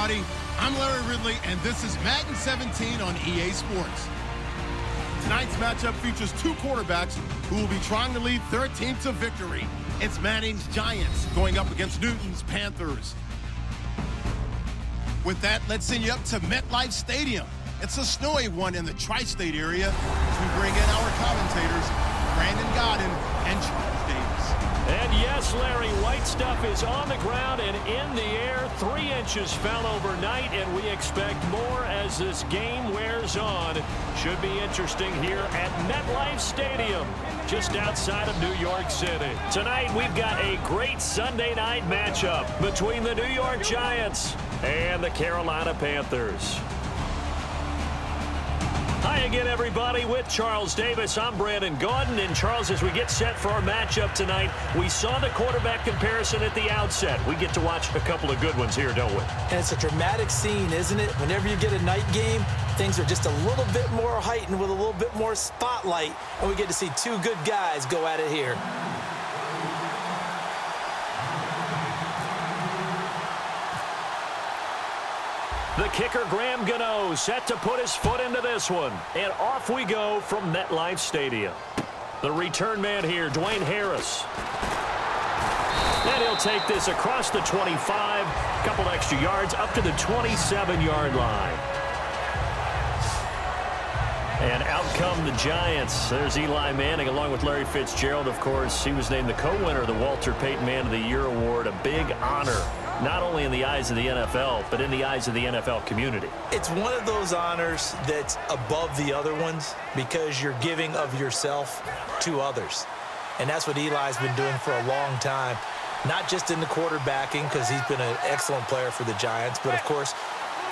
everybody. I'm Larry Ridley, and this is Madden 17 on EA Sports. Tonight's matchup features two quarterbacks who will be trying to lead their team to victory. It's Manning's Giants going up against Newton's Panthers. With that, let's send you up to MetLife Stadium. It's a snowy one in the tri-state area as we bring in our commentators, Brandon Godden and Charles Davis. And yes, Larry, white stuff is on the ground and in the air. 3 inches fell overnight, and we expect more as this game wears on. Should be interesting here at MetLife Stadium, just outside of New York City. Tonight, we've got a great Sunday night matchup between the New York Giants and the Carolina Panthers. Hi again, everybody. With Charles Davis, I'm Brandon Gaudin. And Charles, as we get set for our matchup tonight, we saw the quarterback comparison at the outset. We get to watch a couple of good ones here, don't we? And it's a dramatic scene, isn't it? Whenever you get a night game, things are just a little bit more heightened with a little bit more spotlight, and we get to see two good guys go at it here. The kicker, Graham Gano, set to put his foot into this one. And off we go from MetLife Stadium. The return man here, Dwayne Harris. And he'll take this across the 25, a couple extra yards, up to the 27-yard line. And out come the Giants. There's Eli Manning along with Larry Fitzgerald, of course. He was named the co-winner of the Walter Payton Man of the Year Award, a big honor. Not only in the eyes of the NFL, but in the eyes of the NFL community. It's one of those honors that's above the other ones because you're giving of yourself to others. And that's what Eli's been doing for a long time. Not just in the quarterbacking, because he's been an excellent player for the Giants, but of course,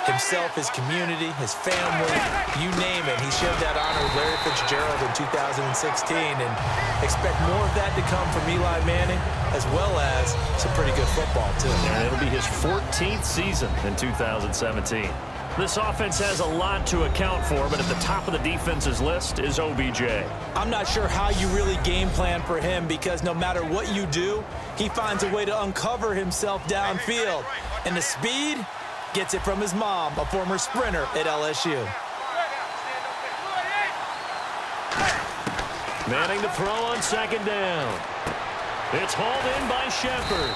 himself, his community, his family, you name it. He shared that honor with Larry Fitzgerald in 2016, and expect more of that to come from Eli Manning, as well as some pretty good football, too. And it'll be his 14th season in 2017. This offense has a lot to account for, but at the top of the defense's list is OBJ. I'm not sure how you really game plan for him because no matter what you do, he finds a way to uncover himself downfield. And the speed gets it from his mom, a former sprinter at LSU. Manning to throw on second down. It's hauled in by Shepard.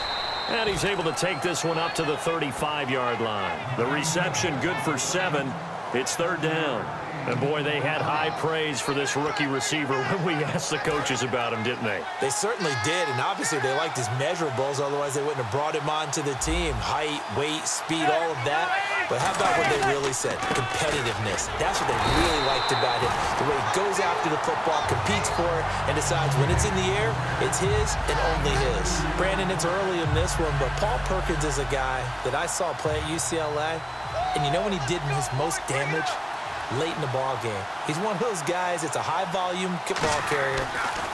And he's able to take this one up to the 35-yard line. The reception good for 7. It's third down. And, boy, they had high praise for this rookie receiver when we asked the coaches about him, didn't they? They certainly did, and obviously they liked his measurables. Otherwise, they wouldn't have brought him onto the team. Height, weight, speed, all of that. But how about what they really said? Competitiveness. That's what they really liked about him. The way he goes after the football, competes for it, and decides when it's in the air, it's his and only his. Brandon, it's early in this one, but Paul Perkins is a guy that I saw play at UCLA. And you know when he did his most damage? Late in the ball game. He's one of those guys that's a high-volume ball carrier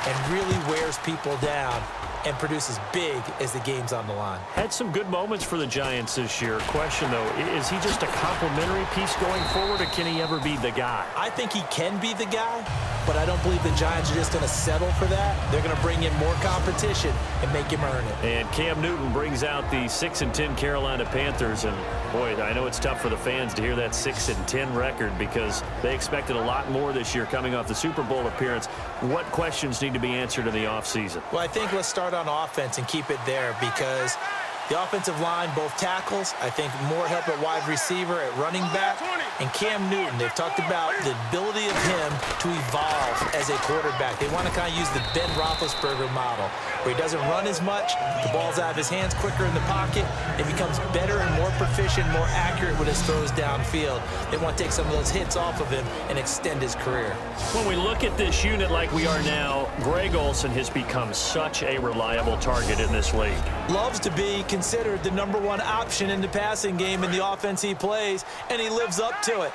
and really wears people down and produces big as the game's on the line. Had some good moments for the Giants this year. Question, though, is he just a complimentary piece going forward, or can he ever be the guy? I think he can be the guy, but I don't believe the Giants are just going to settle for that. They're going to bring in more competition and make him earn it. And Cam Newton brings out the 6-10 Carolina Panthers, and boy, I know it's tough for the fans to hear that 6-10 record because they expected a lot more this year coming off the Super Bowl appearance. What questions need to be answered in the offseason? Well, I think let's start on offense and keep it there because the offensive line, both tackles, I think more help at wide receiver, at running back, and Cam Newton. They've talked about the ability of him to evolve as a quarterback. They want to kind of use the Ben Roethlisberger model, where he doesn't run as much, the ball's out of his hands quicker in the pocket, and becomes better and more proficient, more accurate with his throws downfield. They want to take some of those hits off of him and extend his career. When we look at this unit like we are now, Greg Olsen has become such a reliable target in this league. Loves to be considered the #1 option in the passing game in the offense he plays, and he lives up to it.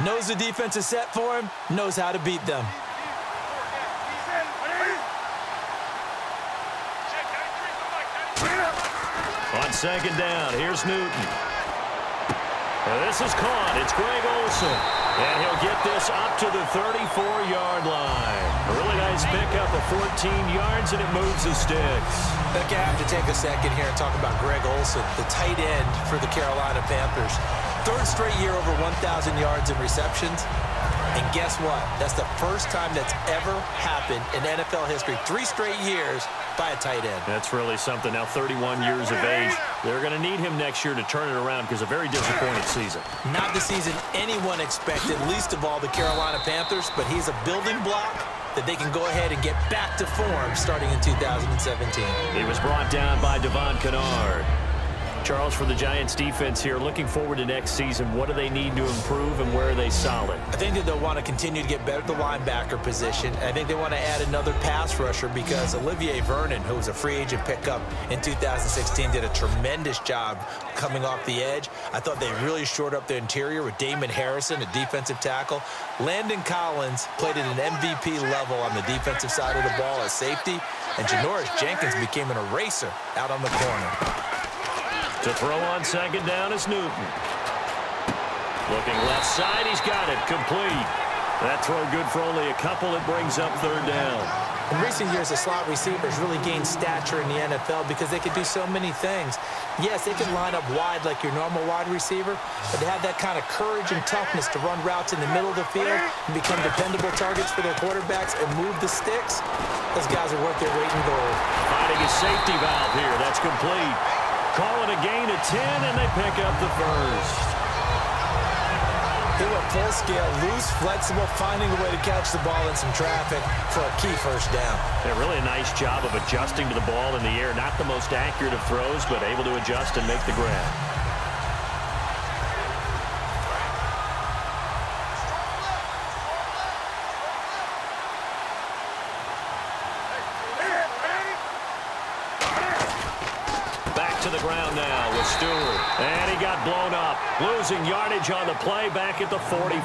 Knows the defense is set for him, knows how to beat them. On second down, here's Newton. This is caught. It's Greg Olsen. And he'll get this up to the 34-yard line. A really nice pickup of 14 yards, and it moves the sticks. Becky, I have to take a second here and talk about Greg Olsen, the tight end for the Carolina Panthers. Third straight year over 1,000 yards in receptions. And guess what? That's the first time that's ever happened in NFL history. 3 straight years by a tight end. That's really something. Now 31 years of age. They're going to need him next year to turn it around because a very disappointing season. Not the season anyone expected, least of all the Carolina Panthers, but he's a building block that they can go ahead and get back to form starting in 2017. He was brought down by Devon Kennard. Charles, for the Giants defense here, looking forward to next season, what do they need to improve and where are they solid? I think that they'll want to continue to get better at the linebacker position. I think they want to add another pass rusher because Olivier Vernon, who was a free agent pickup in 2016, did a tremendous job coming off the edge. I thought they really shored up the interior with Damon Harrison, a defensive tackle. Landon Collins played at an MVP level on the defensive side of the ball as safety, and Janoris Jenkins became an eraser out on the corner. To throw on second down is Newton. Looking left side, he's got it. Complete. That throw good for only a couple. It brings up third down. In recent years, the slot receivers really gained stature in the NFL because they could do so many things. Yes, they can line up wide like your normal wide receiver, but to have that kind of courage and toughness to run routes in the middle of the field and become dependable targets for their quarterbacks and move the sticks, those guys are worth their weight in gold. Finding a safety valve here. That's complete. Call it a gain of 10, and they pick up the first. They went full scale, loose, flexible, finding a way to catch the ball in some traffic for a key first down. Yeah, really a nice job of adjusting to the ball in the air. Not the most accurate of throws, but able to adjust and make the grab. To the ground now with Stewart. And he got blown up. Losing yardage on the play back at the 44.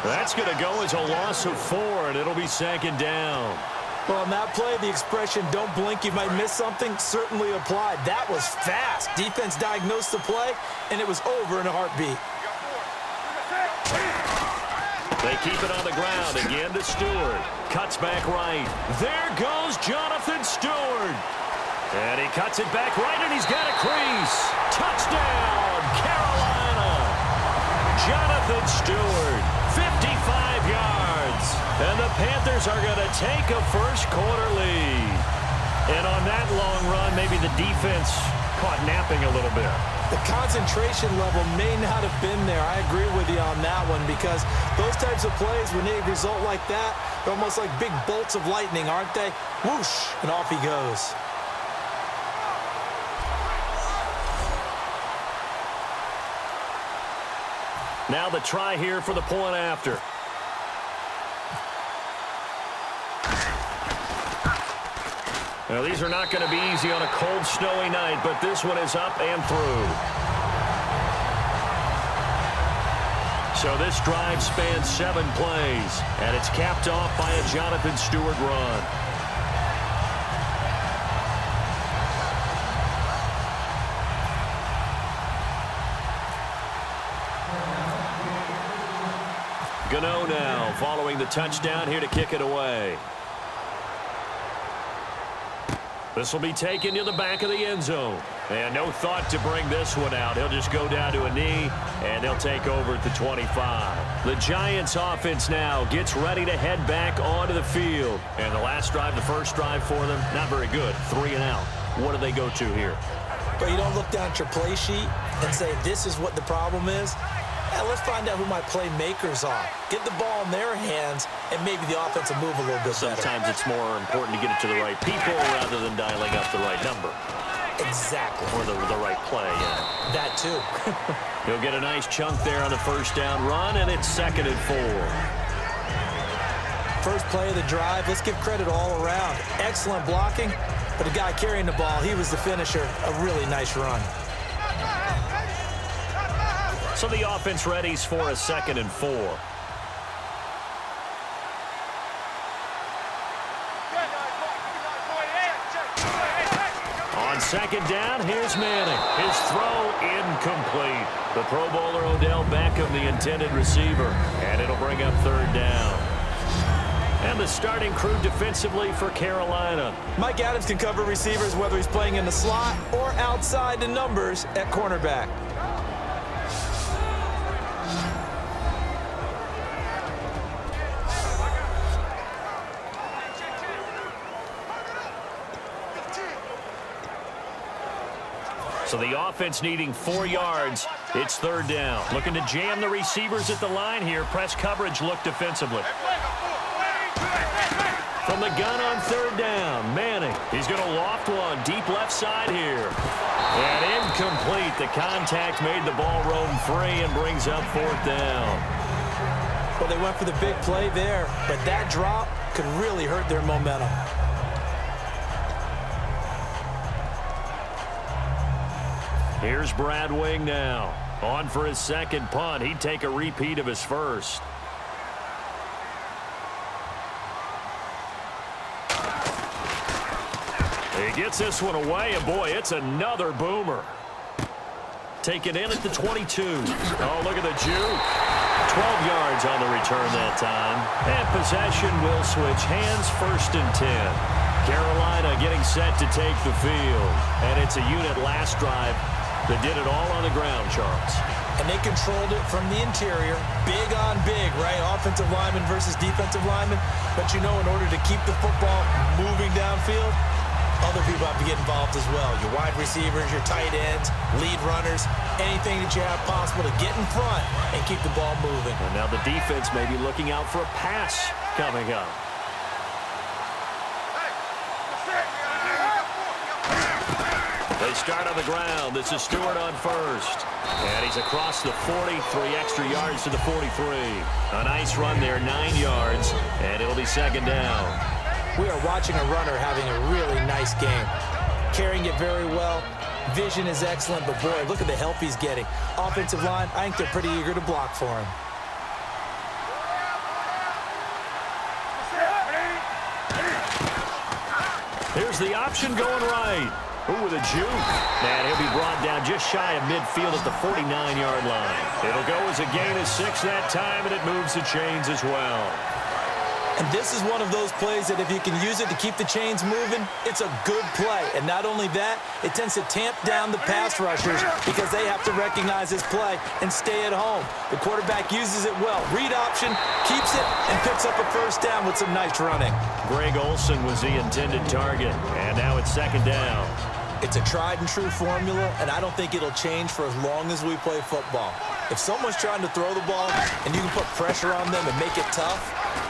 That's going to go as a loss of 4, and it'll be second down. Well, on that play, the expression, don't blink, you might miss something, certainly applied. That was fast. Defense diagnosed the play, and it was over in a heartbeat. They keep it on the ground. Again to Stewart. Cuts back right. There goes Jonathan Stewart. And he cuts it back right, and he's got a crease. Touchdown, Carolina. Jonathan Stewart, 55 yards. And the Panthers are going to take a first-quarter lead. And on that long run, maybe the defense caught napping a little bit. The concentration level may not have been there. I agree with you on that one because those types of plays, when they result like that, they're almost like big bolts of lightning, aren't they? Whoosh, and off he goes. Now the try here for the point after. Now these are not going to be easy on a cold, snowy night, but this one is up and through. So this drive spans 7 plays, and it's capped off by a Jonathan Stewart run. Gano now following the touchdown here to kick it away. This will be taken to the back of the end zone. And no thought to bring this one out. He'll just go down to a knee, and they'll take over at the 25. The Giants offense now gets ready to head back onto the field. And the last drive, the first drive for them, not very good. 3 and out. What do they go to here? But you don't look down at your play sheet and say, this is what the problem is. Yeah, let's find out who my playmakers are. Get the ball in their hands, and maybe the offense will move a little bit better. Sometimes it's more important to get it to the right people rather than dialing up the right number. Exactly. Or the right play, yeah. That too. He'll get a nice chunk there on the first down run, and it's 2nd and 4. First play of the drive, let's give credit all around. Excellent blocking, but the guy carrying the ball, he was the finisher. A really nice run. So the offense readies for a 2nd and 4. On second down, here's Manning. His throw incomplete. The Pro Bowler Odell Beckham, the intended receiver. And it'll bring up third down. And the starting crew defensively for Carolina. Mike Adams can cover receivers whether he's playing in the slot or outside the numbers at cornerback. So the offense needing 4 yards. It's third down. Looking to jam the receivers at the line here. Press coverage look defensively. From the gun on third down, Manning. He's going to loft one deep left side here. And incomplete. The contact made the ball roam free and brings up fourth down. Well, they went for the big play there, but that drop could really hurt their momentum. Here's Brad Wing now. On for his second punt. He'd take a repeat of his first. He gets this one away, and boy, it's another boomer. Taken in at the 22. Oh, look at the juke. 12 yards on the return that time. And possession will switch hands, first and 10. Carolina getting set to take the field. And it's a unit last drive that did it all on the ground, Charles. And they controlled it from the interior. Big on big, right? Offensive lineman versus defensive lineman. But you know, in order to keep the football moving downfield, other people have to get involved as well. Your wide receivers, your tight ends, lead runners, anything that you have possible to get in front and keep the ball moving. And now the defense may be looking out for a pass coming up. They start on the ground. This is Stewart on first. And he's across the 40, 3 extra yards to the 43. A nice run there, 9 yards, and it'll be second down. We are watching a runner having a really nice game. Carrying it very well. Vision is excellent, but boy, look at the help he's getting. Offensive line, I think they're pretty eager to block for him. Here's the option going right. Ooh, with a juke. And he'll be brought down just shy of midfield at the 49-yard line. It'll go as a gain of 6 that time, and it moves the chains as well. And this is one of those plays that if you can use it to keep the chains moving, it's a good play. And not only that, it tends to tamp down the pass rushers because they have to recognize this play and stay at home. The quarterback uses it well. Read option, keeps it, and picks up a first down with some nice running. Greg Olsen was the intended target, and now it's second down. It's a tried-and-true formula, and I don't think it'll change for as long as we play football. If someone's trying to throw the ball and you can put pressure on them and make it tough,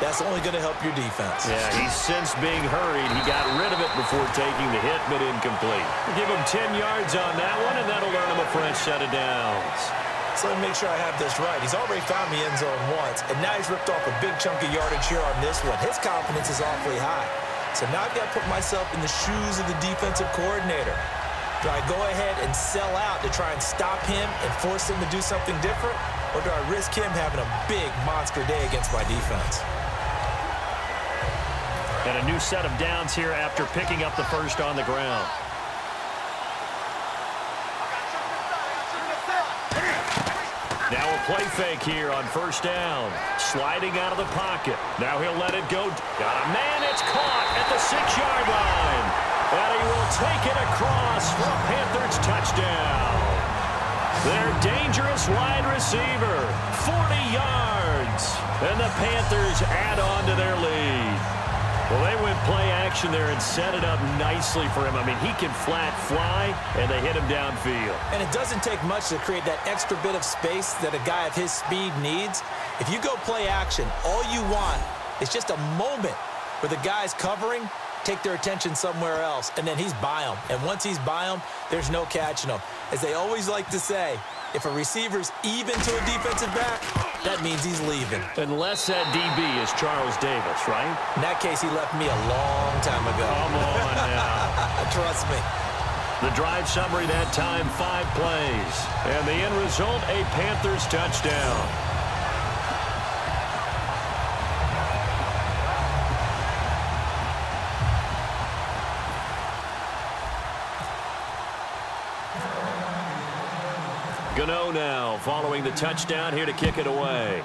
that's only going to help your defense. Yeah, he's since being hurried. He got rid of it before taking the hit, but incomplete. Give him 10 yards on that one, and that'll earn him a fresh set of downs. So let me make sure I have this right. He's already found the end zone once, and now he's ripped off a big chunk of yardage here on this one. His confidence is awfully high. So now I've got to put myself in the shoes of the defensive coordinator. Do I go ahead and sell out to try and stop him and force him to do something different? Or do I risk him having a big monster day against my defense? And a new set of downs here after picking up the first on the ground. Now a play fake here on first down. Sliding out of the pocket. Now he'll let it go. Got a man. It's caught at the 6-yard line. And he will take it across for a Panthers touchdown. Their dangerous wide receiver. 40 yards. And the Panthers add on to their lead. Well, they went play action there and set it up nicely for him. I mean, he can flat fly, and they hit him downfield. And it doesn't take much to create that extra bit of space that a guy of his speed needs. If you go play action, all you want is just a moment where the guy's covering, take their attention somewhere else, and then he's by them. And once he's by them, there's no catching him. As they always like to say, if a receiver's even to a defensive back, that means he's leaving. Unless that DB is Charles Davis, right? In that case, he left me a long time ago. Come on now. Trust me. The drive summary that time, 5 plays. And the end result, a Panthers touchdown. 2-0 now following the touchdown here to kick it away.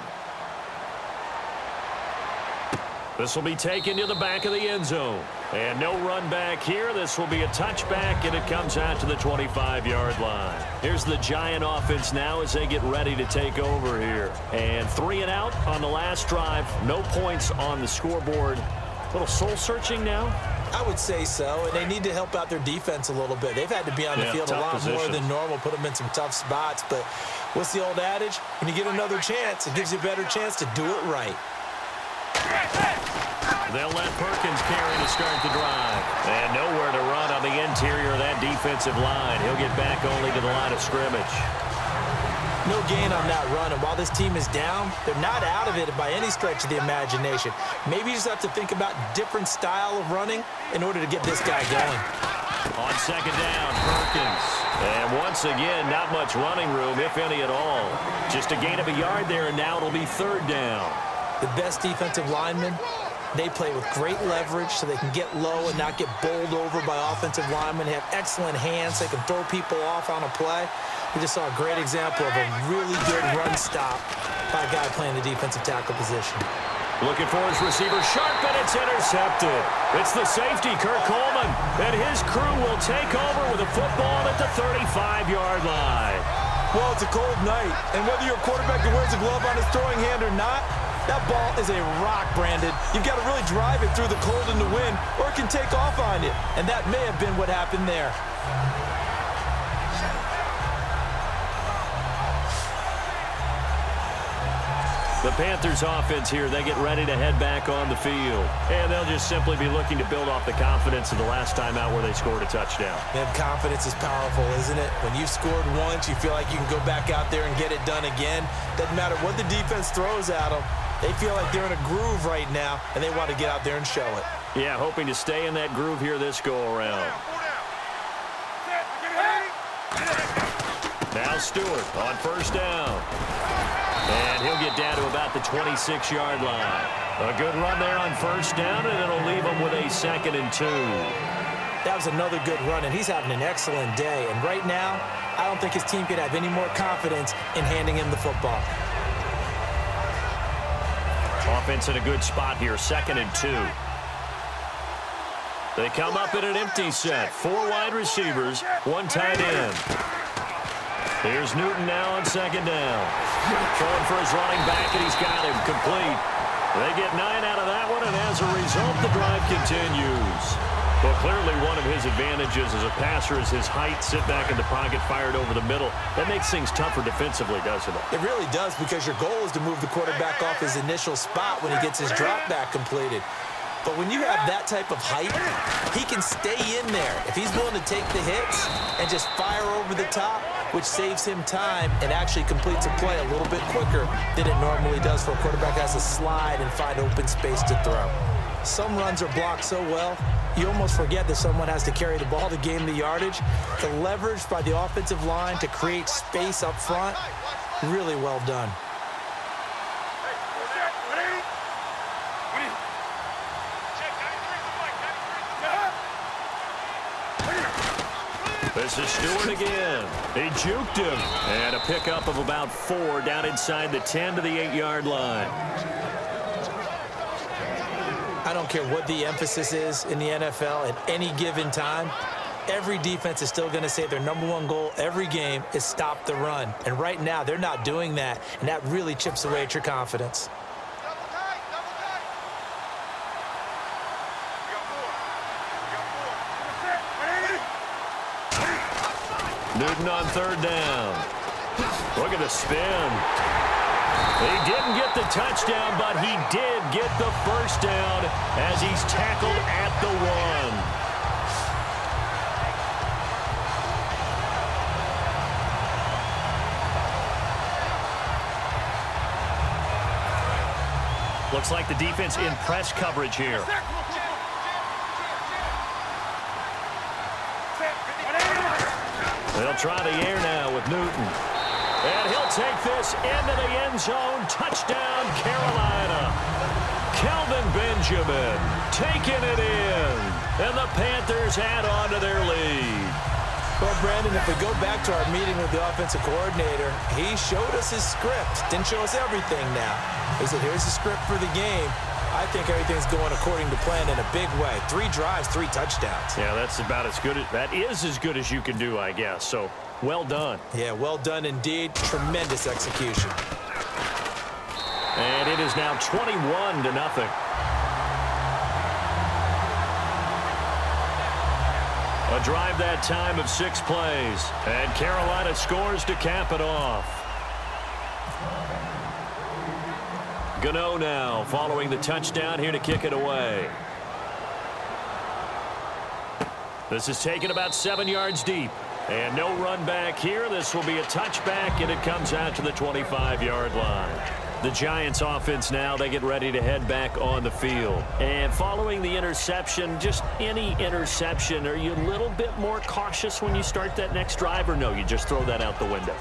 This will be taken to the back of the end zone. And no run back here. This will be a touchback, and it comes out to the 25-yard line. Here's the Giant offense now as they get ready to take over here. And 3 and out on the last drive. No points on the scoreboard. A little soul-searching now? I would say so, and they need to help out their defense a little bit. They've had to be on the field a lot more than normal, put them in some tough spots. But what's the old adage? When you get another chance, it gives you a better chance to do it right. They'll let Perkins carry to start the drive. And nowhere to run on the interior of that defensive line. He'll get back only to the line of scrimmage. No gain on that run, and while this team is down, they're not out of it by any stretch of the imagination. Maybe you just have to think about different style of running in order to get this guy going. On second down, Perkins. And once again, not much running room, if any at all. Just a gain of a yard there, and now it'll be third down. The best defensive linemen, they play with great leverage so they can get low and not get bowled over by offensive linemen. They have excellent hands. They can throw people off on a play. We just saw a great example of a really good run stop by a guy playing the defensive tackle position. Looking for his receiver, sharp, and it's intercepted. It's the safety, Kirk Coleman, and his crew will take over with a football at the 35-yard line. Well, it's a cold night, and whether you're a quarterback who wears a glove on his throwing hand or not, that ball is a rock, Brandon. You've got to really drive it through the cold and the wind, or it can take off on you, and that may have been what happened there. The Panthers offense here, they get ready to head back on the field. And they'll just simply be looking to build off the confidence of the last time out where they scored a touchdown. Man, confidence is powerful, isn't it? When you've scored once, you feel like you can go back out there and get it done again. Doesn't matter what the defense throws at them. They feel like they're in a groove right now, and they want to get out there and show it. Yeah, hoping to stay in that groove here this go-around. Now Stewart on first down. And he'll get down to about the 26-yard line. A good run there on first down, and it'll leave him with a 2nd and 2. That was another good run, and he's having an excellent day. And right now, I don't think his team could have any more confidence in handing him the football. Offense in a good spot here, 2nd and 2. They come up in an empty set. 4 wide receivers, 1 tight end. Here's Newton now on 2nd down. Throwing for his running back, and he's got him complete. They get 9 out of that one, and as a result, the drive continues. Well, clearly one of his advantages as a passer is his height, sit back in the pocket, fired over the middle. That makes things tougher defensively, doesn't it? It really does, because your goal is to move the quarterback off his initial spot when he gets his drop back completed. But when you have that type of height, he can stay in there. If he's willing to take the hits and just fire over the top, which saves him time and actually completes a play a little bit quicker than it normally does for a quarterback that has to slide and find open space to throw. Some runs are blocked so well, you almost forget that someone has to carry the ball to gain the yardage. The leverage by the offensive line to create space up front, really well done. This is Stewart again. He juked him. And a pickup of about 4 down inside the 10 to the 8-yard line. I don't care what the emphasis is in the NFL at any given time. Every defense is still going to say their #1 goal every game is stop the run. And right now, they're not doing that, and that really chips away at your confidence. Newton on 3rd down. Look at the spin. He didn't get the touchdown, but he did get the first down as he's tackled at the 1. Looks like the defense in press coverage here. They'll try the air now with Newton. And he'll take this into the end zone. Touchdown, Carolina. Kelvin Benjamin taking it in. And the Panthers add on to their lead. Well, Brandon, if we go back to our meeting with the offensive coordinator, he showed us his script. Didn't show us everything now. He said, here's the script for the game. I think everything's going according to plan in a big way. 3 drives, 3 touchdowns. Yeah, that's about as good. That is as good as you can do, I guess. So, well done. Yeah, well done indeed. Tremendous execution. And it is now 21-0. A drive that time of 6 plays. And Carolina scores to cap it off. Gano now following the touchdown here to kick it away. This is taken about 7 yards deep. And no run back here. This will be a touchback, and it comes out to the 25-yard line. The Giants offense now, they get ready to head back on the field. And following the interception, just any interception, are you a little bit more cautious when you start that next drive, or no, you just throw that out the window?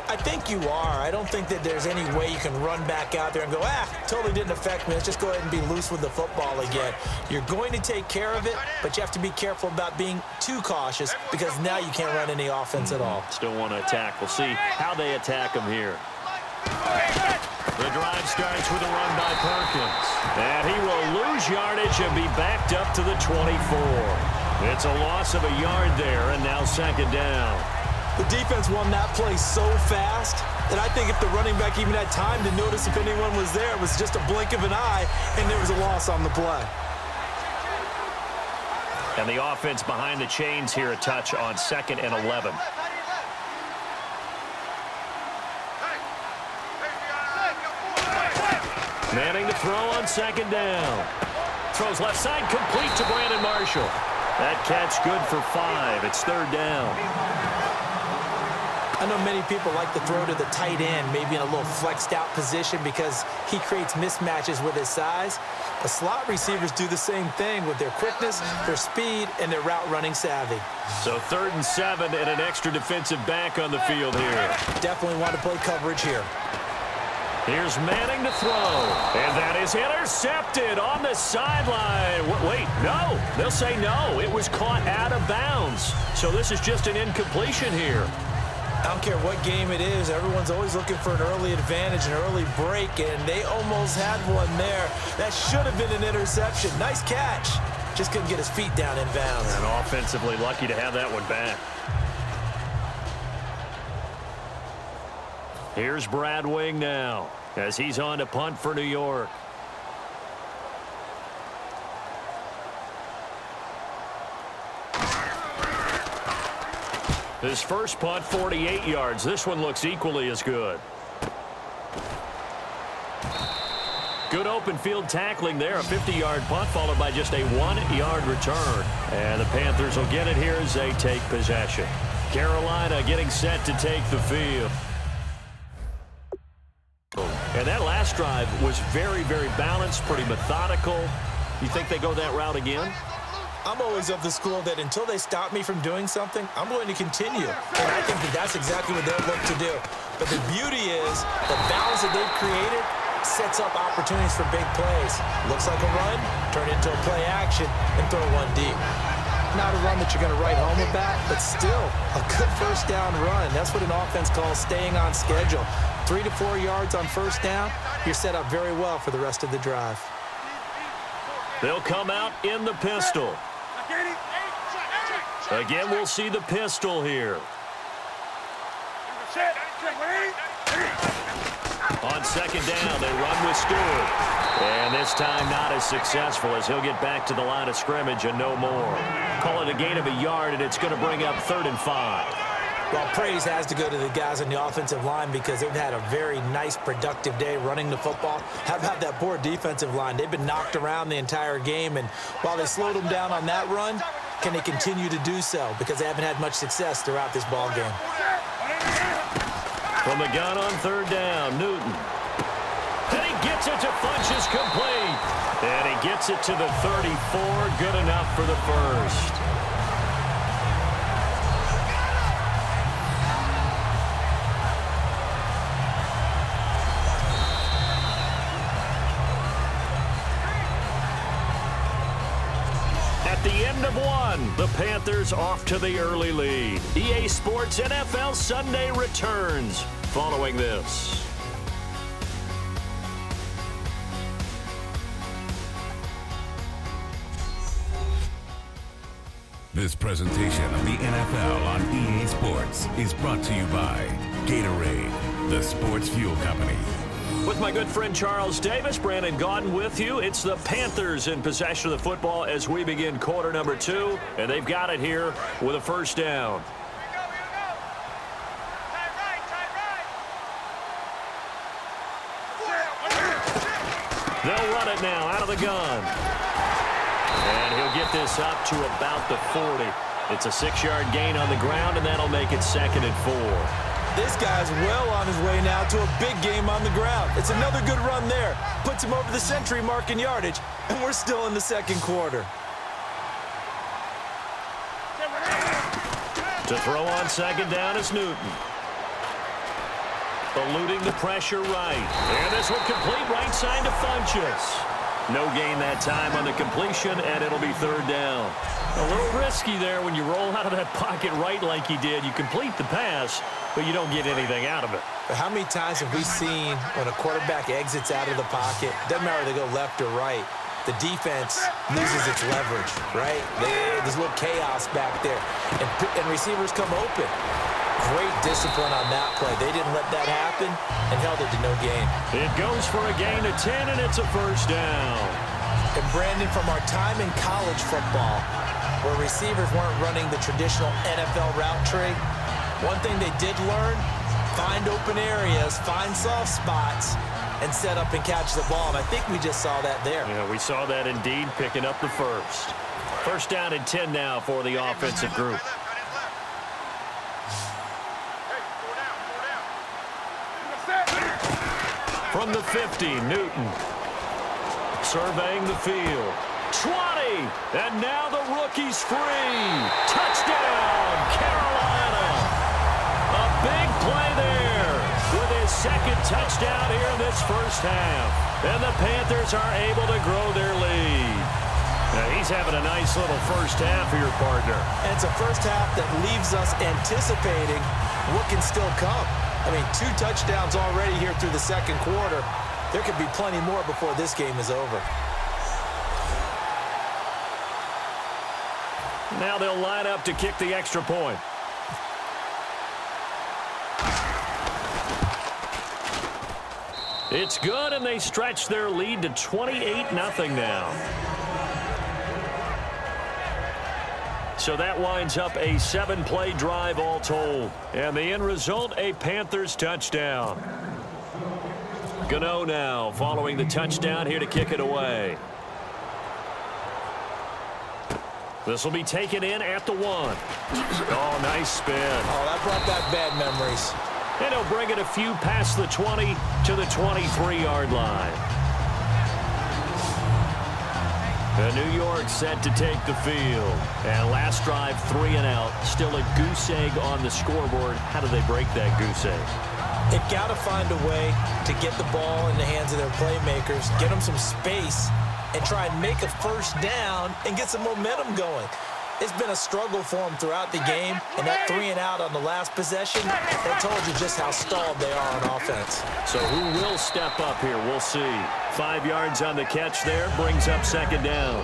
I think you are. I don't think that there's any way you can run back out there and go, totally didn't affect me. Let's just go ahead and be loose with the football again. You're going to take care of it, but you have to be careful about being too cautious because now you can't run any offense at all. Still want to attack. We'll see how they attack them here. The drive starts with a run by Perkins. And he will lose yardage and be backed up to the 24. It's a loss of a yard there, and now second down. The defense won that play so fast that I think if the running back even had time to notice if anyone was there, it was just a blink of an eye, and there was a loss on the play. And the offense behind the chains here, a touch on 2nd and 11. Manning to throw on 2nd down. Throws left side, complete to Brandon Marshall. That catch good for 5. It's 3rd down. I know many people like to throw to the tight end, maybe in a little flexed out position because he creates mismatches with his size. But slot receivers do the same thing with their quickness, their speed, and their route running savvy. So 3rd and 7 and an extra defensive back on the field here. Definitely want to play coverage here. Here's Manning to throw. And that is intercepted on the sideline. Wait, no. They'll say no. It was caught out of bounds. So this is just an incompletion here. I don't care what game it is. Everyone's always looking for an early advantage, an early break, and they almost had one there. That should have been an interception. Nice catch. Just couldn't get his feet down in bounds. And offensively lucky to have that one back. Here's Brad Wing now as he's on to punt for New York. His first punt, 48 yards. This one looks equally as good. Good open field tackling there. A 50-yard punt followed by just a 1-yard return. And the Panthers will get it here as they take possession. Carolina getting set to take the field. And that last drive was very, very balanced, pretty methodical. You think they go that route again? I'm always of the school that until they stop me from doing something, I'm going to continue. And I think that that's exactly what they'll look to do. But the beauty is the balance that they've created sets up opportunities for big plays. Looks like a run, turn it into a play action, and throw one deep. Not a run that you're going to write home about, but still a good first down run. That's what an offense calls staying on schedule. 3 to 4 yards on first down, you're set up very well for the rest of the drive. They'll come out in the pistol. Again, we'll see the pistol here. On second down, they run with Stewart. And this time not as successful as he'll get back to the line of scrimmage and no more. Call it a gain of a yard, and it's going to bring up 3rd and 5. Well, praise has to go to the guys on the offensive line because they've had a very nice, productive day running the football. How about that poor defensive line? They've been knocked around the entire game, and while they slowed them down on that run, can they continue to do so? Because they haven't had much success throughout this ball game. From the gun on 3rd down, Newton. And he gets it to Funchess complete. And he gets it to the 34. Good enough for the first. the end of one. The Panthers off to the early lead. EA Sports NFL Sunday returns following this. This presentation of the NFL on EA Sports is brought to you by Gatorade, the sports fuel company. With my good friend Charles Davis, Brandon Gaudin with you. It's the Panthers in possession of the football as we begin quarter number 2, and they've got it here with a first down. They'll run it now out of the gun. And he'll get this up to about the 40. It's a 6-yard gain on the ground, and that'll make it 2nd and 4. This guy's well on his way now to a big game on the ground. It's another good run there. Puts him over the century mark in yardage, and we're still in the second quarter. To throw on second down is Newton. Eluding the pressure right. And this one complete right side to Funchess. No gain that time on the completion, and it'll be 3rd down. A little risky there when you roll out of that pocket right like he did. You complete the pass, but you don't get anything out of it. But how many times have we seen when a quarterback exits out of the pocket, doesn't matter whether they go left or right, the defense loses its leverage, right? There's a little chaos back there, and receivers come open. Great discipline on that play. They didn't let that happen and held it to no gain. It goes for a gain of 10, and it's a first down. And Brandon, from our time in college football, where receivers weren't running the traditional NFL route tree, one thing they did learn, find open areas, find soft spots, and set up and catch the ball. And I think we just saw that there. Yeah, we saw that indeed, picking up the first. First down and 10 now for the offensive group. From the 50, Newton surveying the field. 20, and now the rookie's free. Touchdown, Carolina. A big play there with his 2nd touchdown here in this first half. And the Panthers are able to grow their lead. Now he's having a nice little first half here, partner. And it's a first half that leaves us anticipating what can still come. I mean, 2 touchdowns already here through the second quarter. There could be plenty more before this game is over. Now they'll line up to kick the extra point. It's good, and they stretch their lead to 28-0 now. So that winds up a 7-play drive all told. And the end result, a Panthers touchdown. Gano now following the touchdown here to kick it away. This will be taken in at the 1. Oh, nice spin. Oh, that brought back bad memories. And he'll bring it a few past the 20 to the 23-yard line. And New York set to take the field. And last drive, 3 and out. Still a goose egg on the scoreboard. How do they break that goose egg? They've got to find a way to get the ball in the hands of their playmakers, get them some space, and try and make a first down and get some momentum going. It's been a struggle for them throughout the game, and that 3 and out on the last possession, that told you just how stalled they are on offense. So who will step up here? We'll see. 5 yards on the catch there, brings up 2nd down.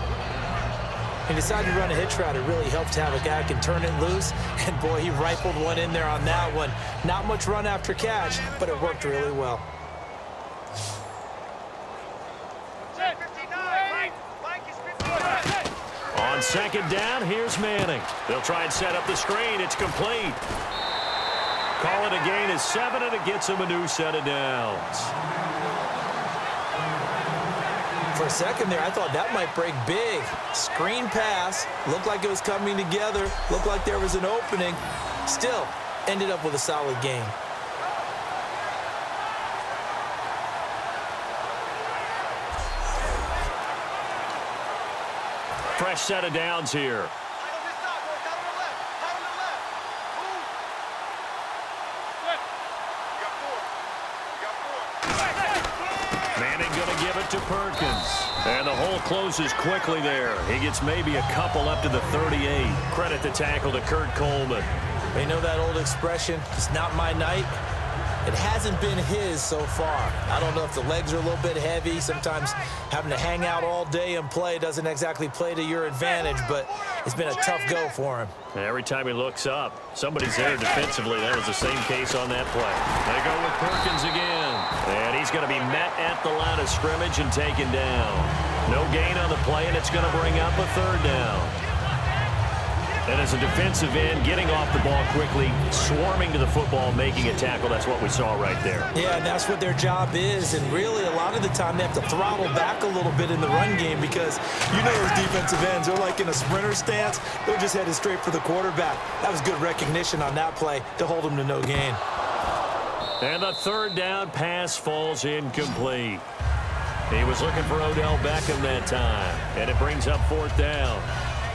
He decided to run a hitch route. It really helped to have a guy who can turn it loose, and boy, he rifled one in there on that one. Not much run after catch, but it worked really well. On 2nd down, here's Manning. They'll try and set up the screen. It's complete. Call it a gain of 7, and it gets him a new set of downs. For a second there, I thought that might break big. Screen pass. Looked like it was coming together. Looked like there was an opening. Still, ended up with a solid game. Fresh set of downs here. Manning going to give it to Perkins. And the hole closes quickly there. He gets maybe a couple up to the 38. Credit the tackle to Kurt Coleman. You know that old expression, it's not my night? It hasn't been his so far. I don't know if the legs are a little bit heavy. Sometimes having to hang out all day and play doesn't exactly play to your advantage, but it's been a tough go for him. And every time he looks up, somebody's there defensively. That was the same case on that play. They go with Perkins again. And he's going to be met at the line of scrimmage and taken down. No gain on the play, and it's going to bring up a third down. And as a defensive end, getting off the ball quickly, swarming to the football, making a tackle, that's what we saw right there. Yeah, and that's what their job is. And really, a lot of the time, they have to throttle back a little bit in the run game because you know those defensive ends, they're like in a sprinter stance. They're just headed straight for the quarterback. That was good recognition on that play to hold them to no gain. And the third down pass falls incomplete. He was looking for Odell Beckham that time, and it brings up fourth down.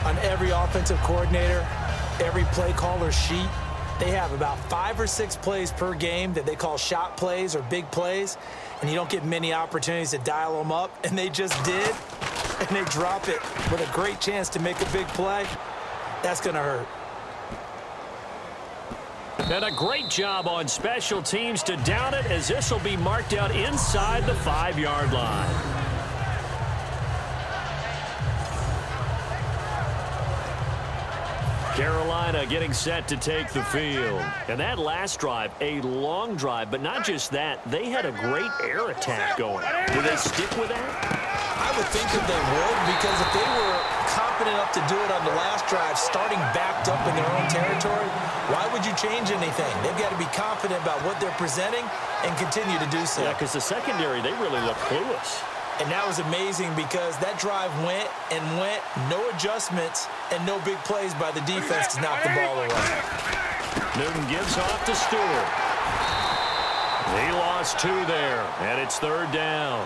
On every offensive coordinator, every play caller sheet, they have about 5 or 6 plays per game that they call shot plays or big plays, and you don't get many opportunities to dial them up, and they just did, and they drop it with a great chance to make a big play. That's going to hurt. And a great job on special teams to down it, as this will be marked out inside the 5-yard line. Carolina getting set to take the field. And that last drive, a long drive, but not just that, they had a great air attack going. Do they stick with that? I would think that they would, because if they were confident enough to do it on the last drive, starting backed up in their own territory, why would you change anything? They've got to be confident about what they're presenting and continue to do so. Yeah, because the secondary, they really look clueless. And that was amazing because that drive went and went, no adjustments, and no big plays by the defense to knock the ball away. Newton gives off to Stewart. He lost 2 there, and it's third down.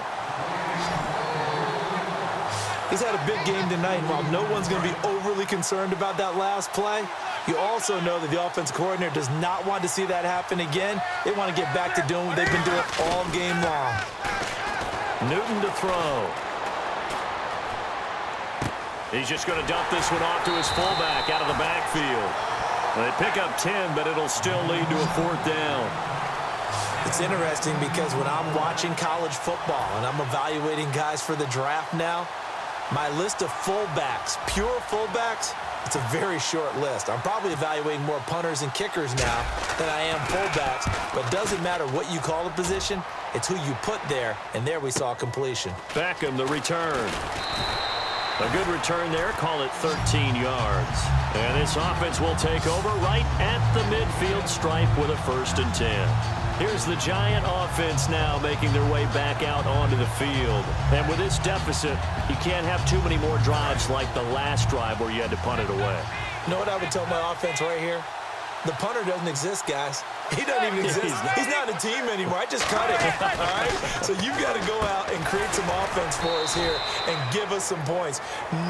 He's had a big game tonight, and while no one's going to be overly concerned about that last play, you also know that the offensive coordinator does not want to see that happen again. They want to get back to doing what they've been doing all game long. Newton to throw. He's just going to dump this one off to his fullback out of the backfield. They pick up 10, but it'll still lead to a fourth down. It's interesting because when I'm watching college football and I'm evaluating guys for the draft now, my list of fullbacks, pure fullbacks, it's a very short list. I'm probably evaluating more punters and kickers now than I am fullbacks, but it doesn't matter what you call a position, it's who you put there, and there we saw completion. Beckham, the return. A good return there, call it 13 yards. And this offense will take over right at the midfield stripe with a 1st and 10. Here's the Giant offense now making their way back out onto the field. And with this deficit, you can't have too many more drives like the last drive where you had to punt it away. You know what I would tell my offense right here? The punter doesn't exist, guys. He doesn't even exist. He's not a team anymore. I just cut it, all right? So you've got to go out and create some offense for us here and give us some points.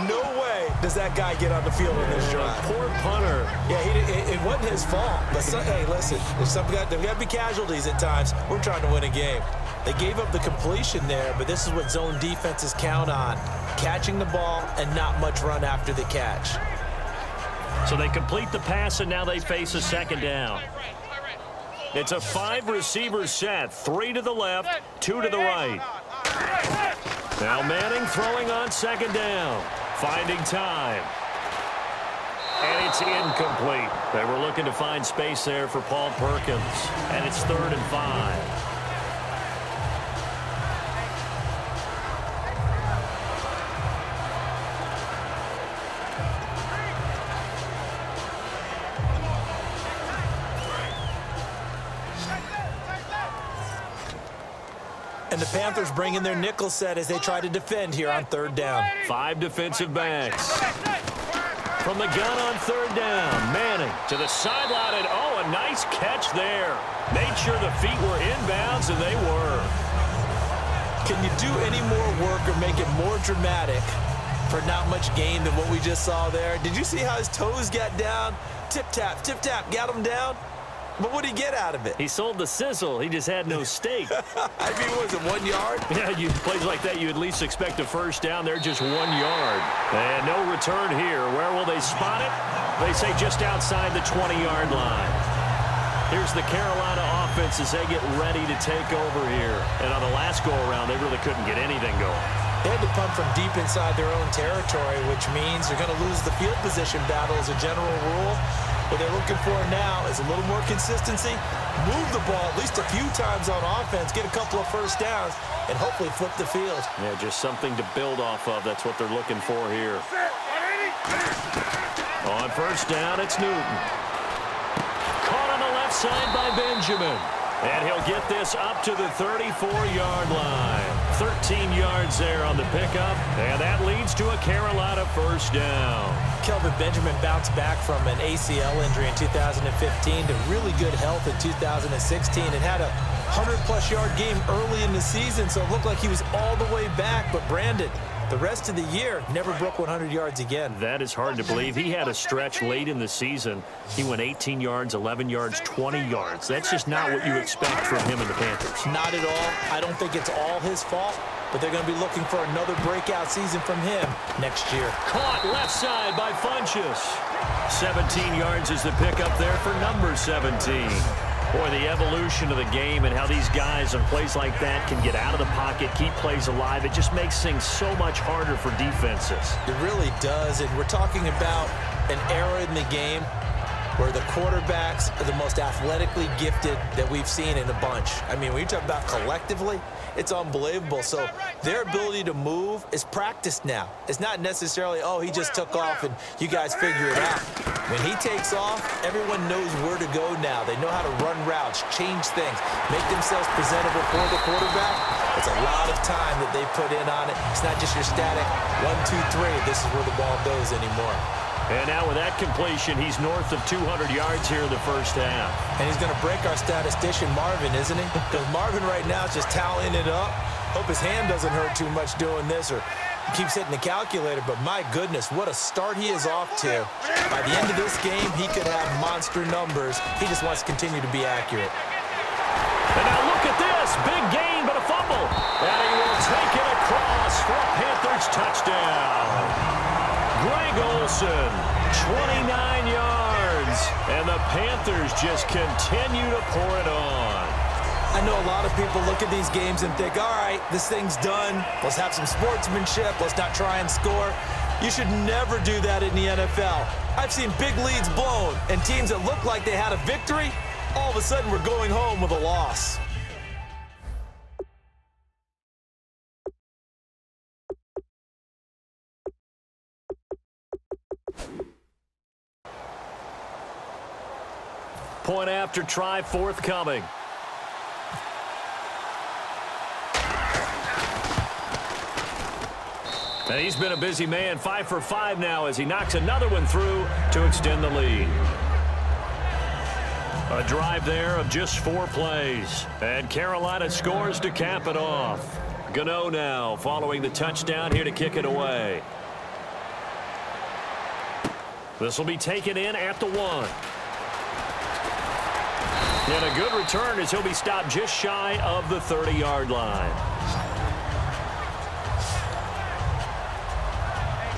No way does that guy get on the field in this drive. Poor punter. Yeah, it wasn't his fault. But, hey, listen, there's got to be casualties at times. We're trying to win a game. They gave up the completion there, but this is what zone defenses count on, catching the ball and not much run after the catch. So they complete the pass, and now they face a second down. It's a 5-receiver set, 3 to the left, 2 to the right. Now Manning throwing on second down, finding time. And it's incomplete. They were looking to find space there for Paul Perkins, and it's 3rd and 5. And the Panthers bring in their nickel set as they try to defend here on 3rd down. 5 defensive backs. From the gun on 3rd down, Manning to the sideline, and oh, a nice catch there. Made sure the feet were inbounds, and they were. Can you do any more work or make it more dramatic for not much gain than what we just saw there? Did you see how his toes got down? Tip-tap, got him down. But what did he get out of it? He sold the sizzle. He just had no steak. I mean, was it 1 yard? Yeah, plays like that, you at least expect a first down. They're just 1 yard. And no return here. Where will they spot it? They say just outside the 20-yard line. Here's the Carolina offense as they get ready to take over here. And on the last go-around, they really couldn't get anything going. They had to punt from deep inside their own territory, which means they're going to lose the field position battle as a general rule. What they're looking for now is a little more consistency, move the ball at least a few times on offense, get a couple of first downs, and hopefully flip the field. Yeah, just something to build off of. That's what they're looking for here. On first down, it's Newton. Caught on the left side by Benjamin. And he'll get this up to the 34-yard line. 13 yards there on the pickup, and that leads to a Carolina first down. Kelvin Benjamin bounced back from an ACL injury in 2015 to really good health in 2016 and had a 100-plus yard game early in the season, so it looked like he was all the way back. But Brandon, the rest of the year, never broke 100 yards again. That is hard to believe. He had a stretch late in the season. He went 18 yards, 11 yards, 20 yards. That's just not what you expect from him and the Panthers. Not at all. I don't think it's all his fault, but they're going to be looking for another breakout season from him next year. Caught left side by Funchess. 17 yards is the pickup there for number 17. Boy, the evolution of the game and how these guys on plays like that can get out of the pocket, keep plays alive, it just makes things so much harder for defenses. It really does, and we're talking about an era in the game where the quarterbacks are the most athletically gifted that we've seen in a bunch. I mean, when you talk about collectively, it's unbelievable. So their ability to move is practiced now. It's not necessarily, oh, he just took off and you guys figure it out. When he takes off, everyone knows where to go now. They know how to run routes, change things, make themselves presentable for the quarterback. It's a lot of time that they put in on it. It's not just your static 1, 2, 3. This is where the ball goes anymore. And now with that completion, he's north of 200 yards here in the first half. And he's going to break our statistician, Marvin, isn't he? Because Marvin right now is just tallying it up. Hope his hand doesn't hurt too much doing this or keeps hitting the calculator. But my goodness, what a start he is off to. By the end of this game, he could have monster numbers. He just wants to continue to be accurate. And now look at this. Big gain, but a fumble. And he will take it across for a Panthers touchdown. Greg Olsen, 29 yards, and the Panthers just continue to pour it on. I know a lot of people look at these games and think, all right, this thing's done. Let's have some sportsmanship. Let's not try and score. You should never do that in the NFL. I've seen big leads blown, and teams that look like they had a victory, all of a sudden we're going home with a loss. Point after try forthcoming. And he's been a busy man, 5 for 5 now as he knocks another one through to extend the lead. A drive there of just 4 plays. And Carolina scores to cap it off. Gano now following the touchdown here to kick it away. This will be taken in at the 1. And a good return as he'll be stopped just shy of the 30-yard line.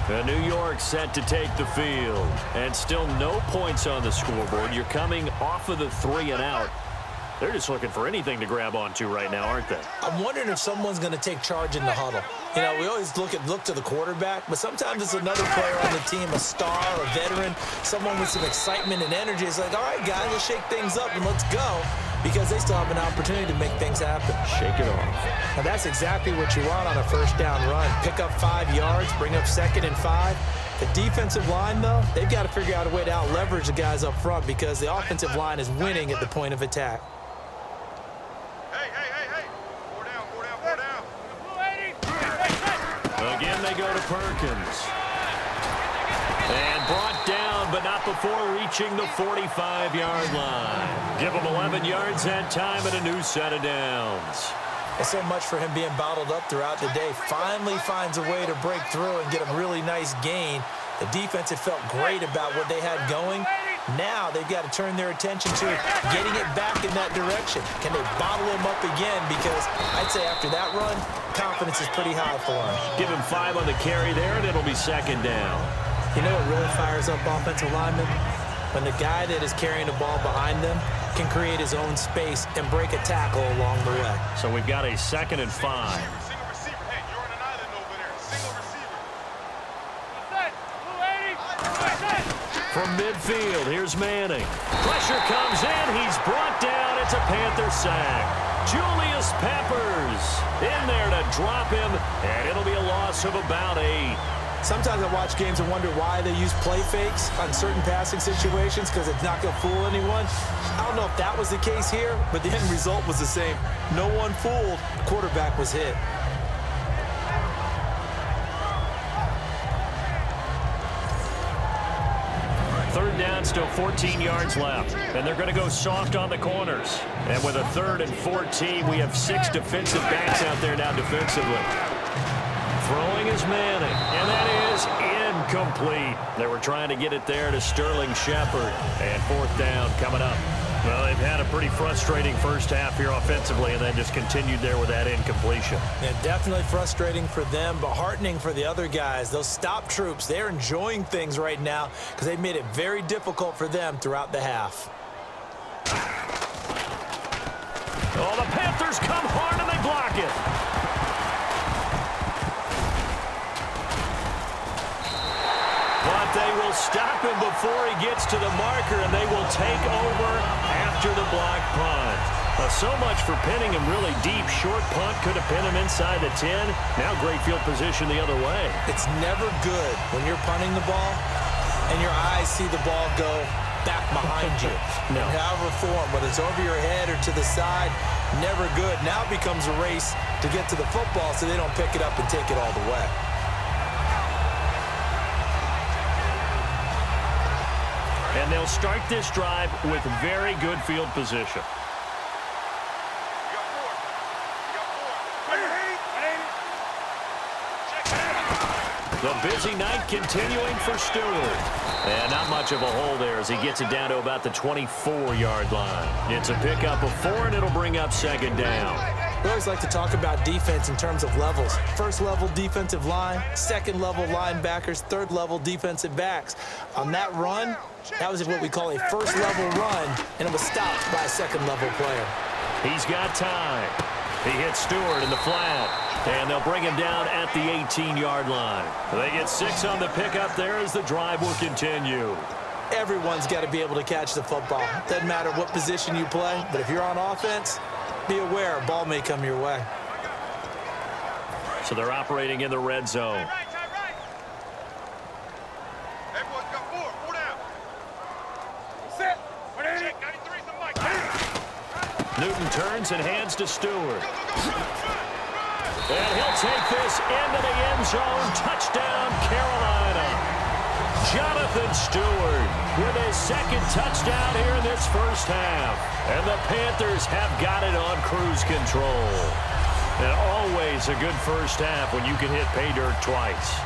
And New York set to take the field. And still no points on the scoreboard. You're coming off of the 3 and out. They're just looking for anything to grab onto right now, aren't they? I'm wondering if someone's going to take charge in the huddle. You know, we always look to the quarterback, but sometimes it's another player on the team, a star, a veteran, someone with some excitement and energy. It's like, all right, guys, let's shake things up and let's go, because they still have an opportunity to make things happen. Shake it off. And that's exactly what you want on a first down run. Pick up 5 yards, bring up 2nd and 5. The defensive line, though, they've got to figure out a way to out-leverage the guys up front because the offensive line is winning at the point of attack. Again, they go to Perkins. And brought down, but not before reaching the 45-yard line. Give him 11 yards that time and a new set of downs. Well, so much for him being bottled up throughout the day. Finally finds a way to break through and get a really nice gain. The defense had felt great about what they had going. Now they've got to turn their attention to getting it back in that direction. Can they bottle him up again? Because I'd say after that run, confidence is pretty high for him. Give him 5 on the carry there, and it'll be second down. You know what really fires up offensive linemen? When the guy that is carrying the ball behind them can create his own space and break a tackle along the way. So we've got a 2nd and 5. From midfield, here's Manning. Pressure comes in. He's brought down. It's a Panther sack. Julius Peppers in there to drop him, and it'll be a loss of about 8. Sometimes I watch games and wonder why they use play fakes on certain passing situations because it's not going to fool anyone. I don't know if that was the case here, but the end result was the same. No one fooled. The quarterback was hit. Third down, still 14 yards left. And they're going to go soft on the corners. And with a 3rd and 14, we have 6 defensive backs out there now defensively. Throwing is Manning, and that is incomplete. They were trying to get it there to Sterling Shepard. And 4th down coming up. Well, they've had a pretty frustrating first half here offensively, and then just continued there with that incompletion. Yeah, definitely frustrating for them, but heartening for the other guys. Those stop troops, they're enjoying things right now because they've made it very difficult for them throughout the half. Oh, the Panthers come hard and they block it. But they will stop him before he gets to the marker, and they will take over after the block punt. So much for pinning him really deep. Short punt could have pinned him inside the 10. Now great field position the other way. It's never good when you're punting the ball and your eyes see the ball go back behind you. No. However form, whether it's over your head or to the side, never good. Now it becomes a race to get to the football so they don't pick it up and take it all the way. And they'll start this drive with very good field position. The busy night continuing for Stewart. And not much of a hole there as he gets it down to about the 24-yard line. It's a pickup of 4, and it'll bring up 2nd down. We always like to talk about defense in terms of levels. First level defensive line, second level linebackers, third level defensive backs. On that run, that was what we call a first level run, and it was stopped by a second level player. He's got time. He hits Stewart in the flat, and they'll bring him down at the 18-yard line. They get 6 on the pickup there as the drive will continue. Everyone's got to be able to catch the football. Doesn't matter what position you play, but if you're on offense, be aware a ball may come your way. So they're operating in the red zone. Newton turns and hands to Stewart. And he'll take this into the end zone. Touchdown, Carolina. Jonathan Stewart with his 2nd touchdown here in this first half. And the Panthers have got it on cruise control. And always a good first half when you can hit pay dirt twice.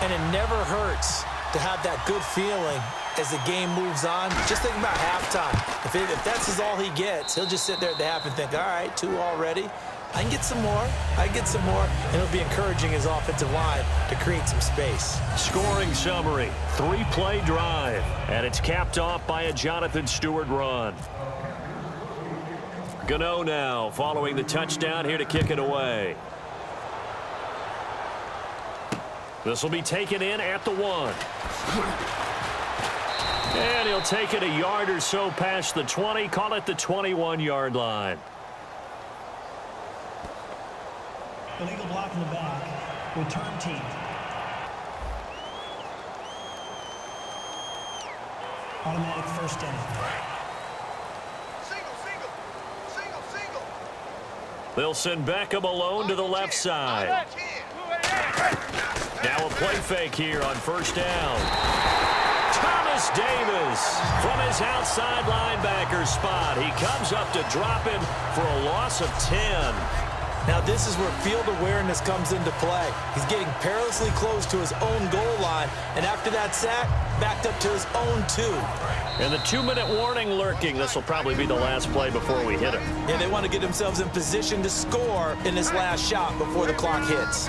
And it never hurts to have that good feeling as the game moves on. Just think about halftime. If that's all he gets, he'll just sit there at the half and think, all right, 2 already. I can get some more. I can get some more. And it'll be encouraging his offensive line to create some space. Scoring summary, 3-play drive. And it's capped off by a Jonathan Stewart run. Gano now following the touchdown here to kick it away. This will be taken in at the 1. And he'll take it a yard or so past the 20, call it the 21-yard line. Illegal block in the back. Return team. Automatic first down. They'll send Beckham alone to the left side. Now a play fake here on first down. Thomas Davis from his outside linebacker spot. He comes up to drop him for a loss of 10. Now this is where field awareness comes into play. He's getting perilously close to his own goal line, and after that sack, backed up to his own 2. And the 2-minute warning lurking. This will probably be the last play before we hit him. Yeah, they want to get themselves in position to score in this last shot before the clock hits.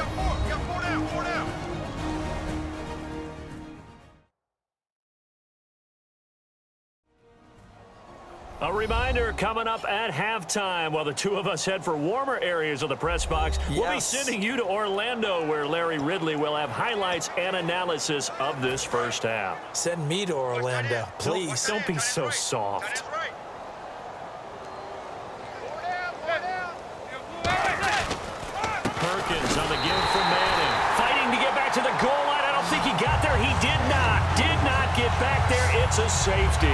A reminder coming up at halftime while the two of us head for warmer areas of the press box. Yes. We'll be sending you to Orlando where Larry Ridley will have highlights and analysis of this first half. Send me to Orlando, please. Don't be so soft. Perkins on the give from Madden. Fighting to get back to the goal line. I don't think he got there. He did not get back there. It's a safety.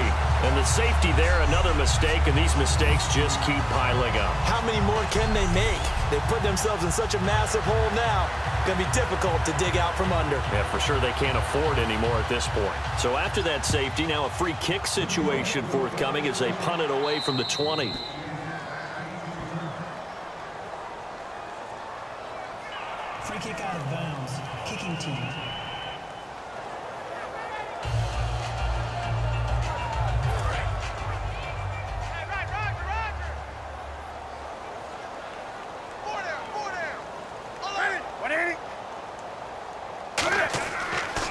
And the safety there, another mistake, and these mistakes just keep piling up. How many more can they make? They put themselves in such a massive hole now. Going to be difficult to dig out from under. Yeah, for sure they can't afford anymore at this point. So after that safety, now a free kick situation forthcoming as they punt it away from the 20. Free kick out of bounds. Kicking team.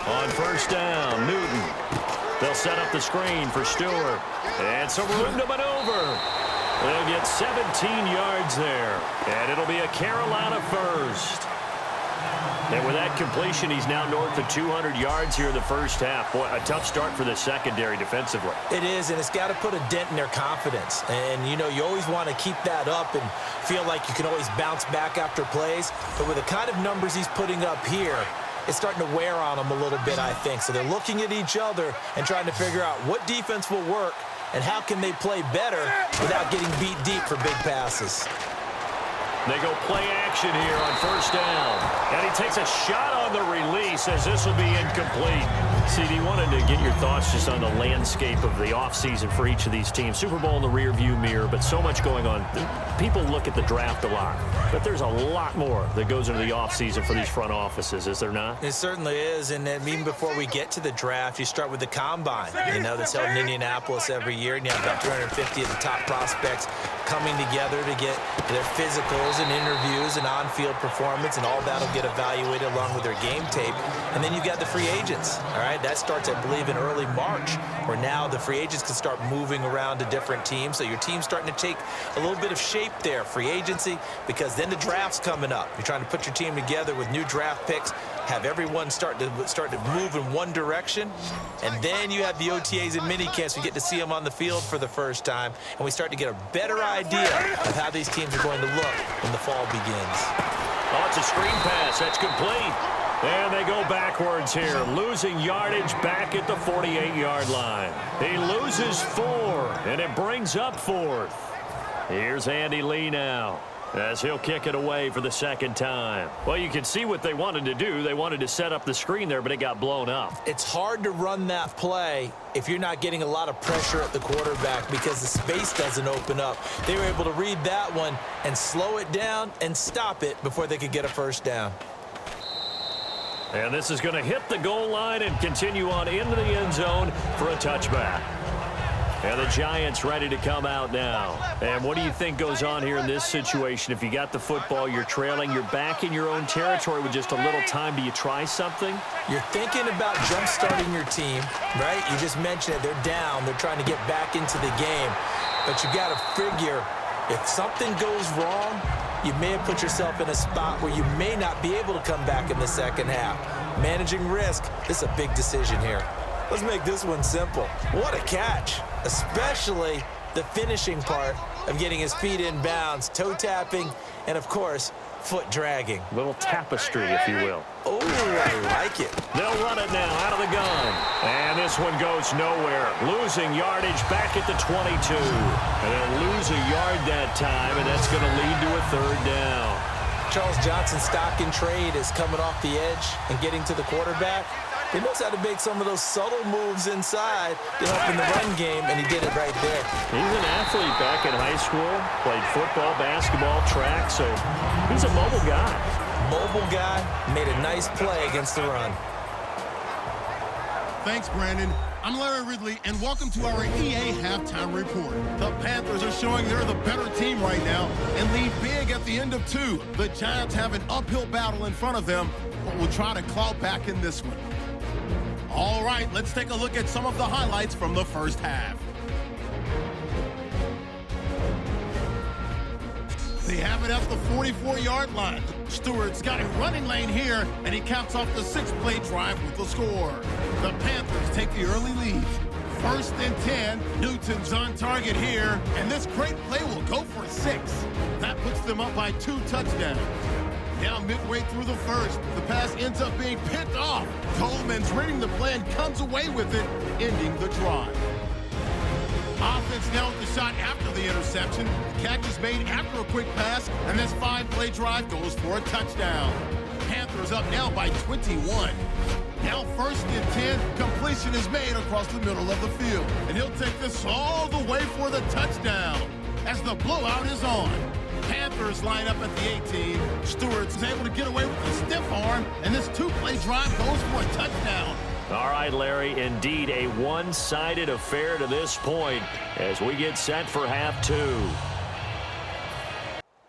On first down, Newton. They'll set up the screen for Stewart. And some room to maneuver. They'll get 17 yards there. And it'll be a Carolina first. And with that completion, he's now north of 200 yards here in the first half. Boy, a tough start for the secondary defensively. It is, and it's got to put a dent in their confidence. And, you know, you always want to keep that up and feel like you can always bounce back after plays. But with the kind of numbers he's putting up here, it's starting to wear on them a little bit, I think. So they're looking at each other and trying to figure out what defense will work and how can they play better without getting beat deep for big passes. They go play action here on first down. And he takes a shot on the release as this will be incomplete. CD, wanted to get your thoughts just on the landscape of the offseason for each of these teams. Super Bowl in the rearview mirror, but so much going on. People look at the draft a lot, but there's a lot more that goes into the offseason for these front offices, is there not? It certainly is, and then even before we get to the draft, you start with the combine. You know, that's held in Indianapolis every year, and you have about 250 of the top prospects coming together to get their physicals and interviews and on-field performance, and all that'll get evaluated along with their game tape. And then you've got the free agents, all right? That starts, I believe, in early March, where now the free agents can start moving around to different teams. So your team's starting to take a little bit of shape there, free agency, because then the draft's coming up. You're trying to put your team together with new draft picks, have everyone start to move in one direction, and then you have the OTAs and mini camps. We get to see them on the field for the first time, and we start to get a better idea of how these teams are going to look when the fall begins. Oh, it's a screen pass. That's complete. And they go backwards here, losing yardage back at the 48-yard line. He loses 4, and it brings up 4th. Here's Andy Lee now, as he'll kick it away for the second time. Well, you can see what they wanted to do. They wanted to set up the screen there, but it got blown up. It's hard to run that play if you're not getting a lot of pressure at the quarterback because the space doesn't open up. They were able to read that one and slow it down and stop it before they could get a first down. And this is going to hit the goal line and continue on into the end zone for a touchback. And the Giants ready to come out now. And what do you think goes on here in this situation? If you got the football, you're trailing, you're back in your own territory with just a little time. Do you try something? You're thinking about jump-starting your team, right? You just mentioned it. They're down. They're trying to get back into the game. But you got to figure if something goes wrong, you may have put yourself in a spot where you may not be able to come back in the second half. Managing risk, this is a big decision here. Let's make this one simple. What a catch, especially the finishing part of getting his feet in bounds, toe tapping, and of course, foot dragging. Little tapestry, if you will. Oh, I like it. They'll run it now out of the gun. And this one goes nowhere. Losing yardage back at the 22. And they'll lose a yard that time, and that's going to lead to a third down. Charles Johnson's stock in trade is coming off the edge and getting to the quarterback. He knows how to make some of those subtle moves inside to help in the run game, and he did it right there. He's an athlete back in high school, played football, basketball, track, so he's a mobile guy. Mobile guy, made a nice play against the run. Thanks, Brandon. I'm Larry Ridley, and welcome to our EA Halftime Report. The Panthers are showing they're the better team right now and lead big at the end of 2. The Giants have an uphill battle in front of them, but will try to claw back in this one. All right, let's take a look at some of the highlights from the first half. They have it at the 44-yard line. Stewart's got a running lane here, and he caps off the 6-play drive with the score. The Panthers take the early lead. 1st and 10. Newton's on target here, and this great play will go for 6. That puts them up by 2 touchdowns. Now midway through the first, the pass ends up being picked off. Coleman's reading the play and comes away with it, ending the drive. Offense now with the shot after the interception. The catch is made after a quick pass, and this 5-play drive goes for a touchdown. Panthers up now by 21. Now 1st and 10, completion is made across the middle of the field. And he'll take this all the way for the touchdown as the blowout is on. Panthers line up at the 18. Stewart's able to get away with the stiff arm, and this 2-play drive goes for a touchdown. All right, Larry, indeed a one-sided affair to this point as we get set for half 2.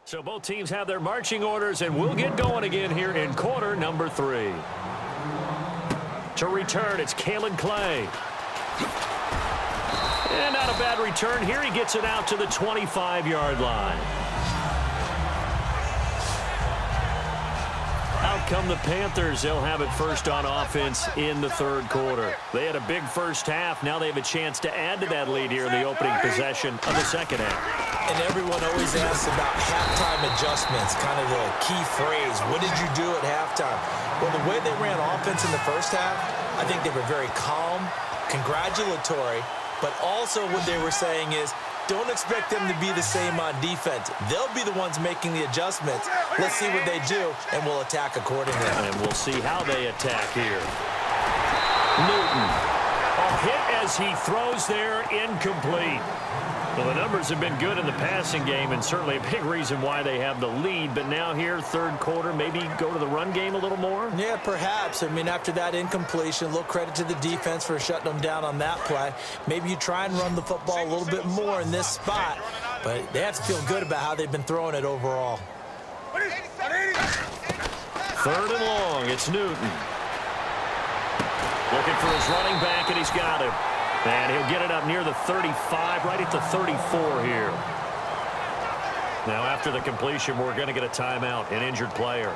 So both teams have their marching orders, and we'll get going again here in quarter number 3. To return, it's Kalen Clay. And not a bad return here. He gets it out to the 25-yard line. Out come the Panthers. They'll have it first on offense in the 3rd quarter. They had a big first half. Now they have a chance to add to that lead here in the opening possession of the 2nd half. And everyone always asks about halftime adjustments, kind of the key phrase. What did you do at halftime? Well, the way they ran offense in the first half, I think they were very calm, congratulatory, but also what they were saying is, don't expect them to be the same on defense. They'll be the ones making the adjustments. Let's see what they do, and we'll attack accordingly. And we'll see how they attack here. Newton. A hit as he throws there, incomplete. Well, the numbers have been good in the passing game, and certainly a big reason why they have the lead. But now here, 3rd quarter, maybe go to the run game a little more? Yeah, perhaps. I mean, after that incompletion, a little credit to the defense for shutting them down on that play. Maybe you try and run the football a little bit more in this spot, but they have to feel good about how they've been throwing it overall. 3rd and long, it's Newton. Looking for his running back, and he's got him. And he'll get it up near the 35, right at the 34 here. Now, after the completion, we're going to get a timeout, an injured player.